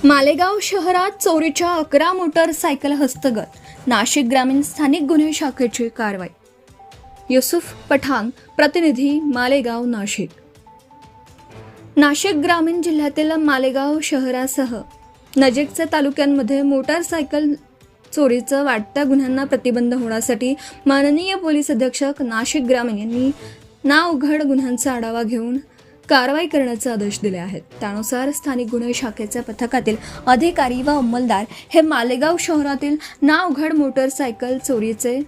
मालेगाव शहरात चोरीच्या 11 मोटरसायकल हस्तगत. नाशिक ग्रामीण स्थानिक गुन्हे शाखेची कारवाई. युसुफ पठाण, प्रतिनिधी, मालेगाव, नाशिक. नाशिक ग्रामीण जिल्ह्यातील मालेगाव शहरासह नजीकच्या तालुक्यांमध्ये मोटारसायकल चोरीचं वाढत्या गुन्ह्यांना प्रतिबंध होण्यासाठी माननीय पोलीस अधीक्षक नाशिक ग्रामीण यांनी नावघड गुन्ह्यांचा आढावा घेऊन कारवाई करण्याचे आदेश दिले आहेत. त्यानुसार स्थानिक गुन्हे शाखेच्या पथकातील अधिकारी व अंमलदार हे मालेगाव शहरातील नावघड मोटरसायकल चोरीचे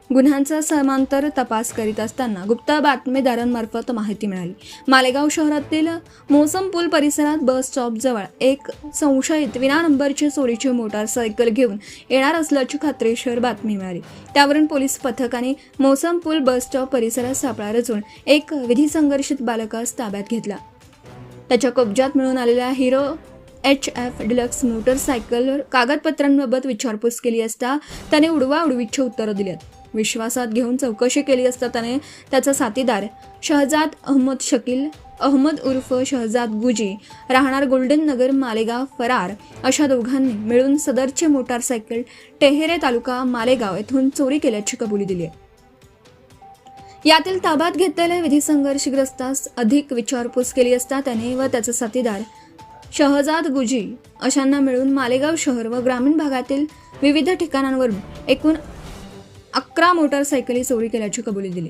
गुन्ह्यांचा समांतर तपास करीत असताना गुप्त बातमीदारांमार्फत माहिती मिळाली. मालेगाव शहरातील मोसम पूल परिसरात बस स्टॉप जवळ एक संशयित विना नंबरची चोरीची मोटारसायकल घेऊन येणार असल्याची खात्रीशीर बातमी मिळाली. त्यावरून पोलीस पथकाने मोसम पूल बस स्टॉप परिसरात सापळा रचून एक विधिसंघर्षित बालकास ताब्यात घेतला. त्याच्या कब्जात मिळून आलेल्या हिरो HF डिलक्स मोटरसायकलवर कागदपत्रांबाबत विचारपूस केली असता त्याने उडवाउडवीची उत्तरं दिली. विश्वासात घेऊन चौकशी केली असता त्याने त्याचा साथीदार शहजाद अहमद शकील अहमद उर्फ शहजाद गुजी राहणार गोल्डन नगर मालेगाव फरार अशा दोघांनी मिळून सदरची मोटारसायकल टेहरे तालुका मालेगाव येथून चोरी केल्याची कबुली दिली आहे. यातील ताब्यात घेतलेल्या विधिसंघर्षग्रस्तास अधिक विचारपूस केली असता त्याने व त्याचा साथीदार शहजाद गुजी अशांना मिळून मालेगाव शहर व ग्रामीण भागातील विविध ठिकाणांवरून एकूण 11 मोटारसायकली चोरी केल्याची कबुली दिली.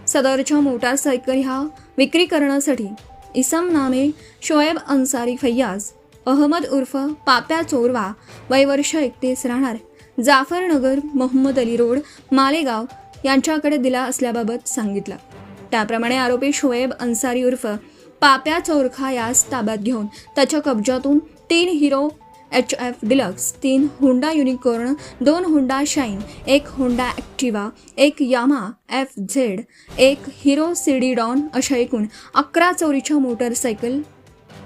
सदरच्या मोटारसायकल ह्या विक्री करण्यासाठी इसम नामे शोएब अन्सारी फैयाज अहमद उर्फ पाप्या चोरवा वय वर्ष 31 राहणार जाफरनगर मोहम्मद अली रोड मालेगाव यांच्याकडे दिला असल्याबाबत सांगितलं. त्याप्रमाणे आरोपी शोएब अन्सारी उर्फ पाप्या चोरखा यास ताब्यात घेऊन त्याच्या कब्जातून 3 Hero HF Deluxe, 3 Honda Unicorn, 2 Honda Shine, 1 Honda Activa, 1 Yamaha FZ, 1 Hero CD Dawn अशा एकूण 11 चोरीच्या मोटारसायकल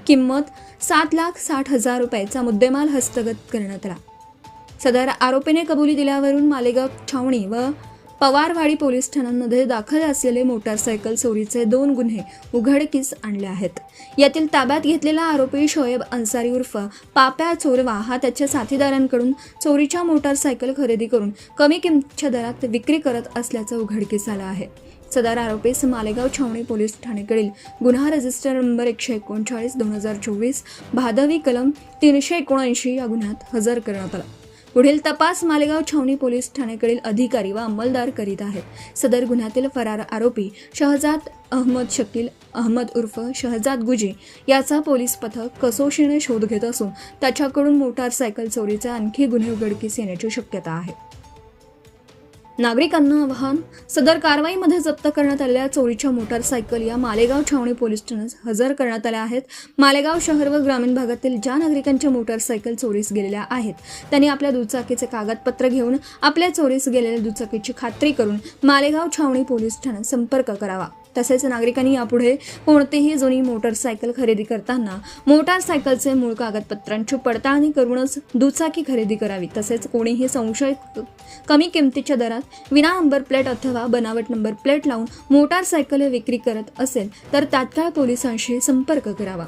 किंमत 7,60,000 रुपयाचा मुद्देमाल हस्तगत करण्यात आला. सदर आरोपीने कबुली दिल्यावरून मालेगाव छावणी व पवारवाडी पोलीस ठाण्यांमध्ये दाखल असलेले मोटारसायकल चोरीचे 2 गुन्हे उघडकीस आणले आहेत. यातील ताब्यात घेतलेला आरोपी शोएब अन्सारी उर्फ पाप्या चोरवा हा त्याच्या साथीदारांकडून चोरीच्या मोटारसायकल खरेदी करून कमी किमतीच्या दरात विक्री करत असल्याचं उघडकीस आलं आहे. सदर आरोपीस मालेगाव छावणी पोलीस ठाण्याकडील गुन्हा रजिस्टर नंबर 139/2024 भादवी कलम 379 या गुन्ह्यात हजर करण्यात आला. पुढील तपास मालेगाव छावणी पोलीस ठाण्याकडील अधिकारी व अंमलदार करीत आहेत. सदर गुन्ह्यातील फरार आरोपी शहजाद अहमद शकील अहमद उर्फ शहजाद गुजी याचा पोलीस पथक कसोशीने शोध घेत असून त्याच्याकडून मोटारसायकल चोरीचे आणखी गुन्हे उघडकीस येण्याची शक्यता आहे. नागरिकांना आवाहन. सदर कारवाईमध्ये जप्त करण्यात आलेल्या चोरीच्या मोटारसायकल या मालेगाव छावणी पोलीस ठाण्यात हजर करण्यात आल्या आहेत. मालेगाव शहर व ग्रामीण भागातील ज्या नागरिकांच्या मोटारसायकल चोरीस गेलेल्या आहेत त्यांनी आपल्या दुचाकीचे कागदपत्र घेऊन आपल्या चोरीस गेलेल्या दुचाकीची खात्री करून मालेगाव छावणी पोलीस ठाण्यात संपर्क करावा. तसेच नागरिकांनी यापुढे कोणतीही जुनी मोटारसायकल खरेदी करताना मोटारसायकलचे मूळ कागदपत्रांची पडताळणी करूनच दुचाकी खरेदी करावी. तसेच कोणीही संशयित कमी किमतीच्या दरात विना नंबर प्लेट अथवा बनावट नंबर प्लेट लावून मोटारसायकल विक्री करत असेल तर तात्काळ पोलिसांशी संपर्क करावा.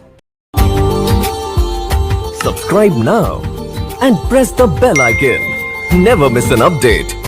Subscribe now and press the bell icon. Never miss an update.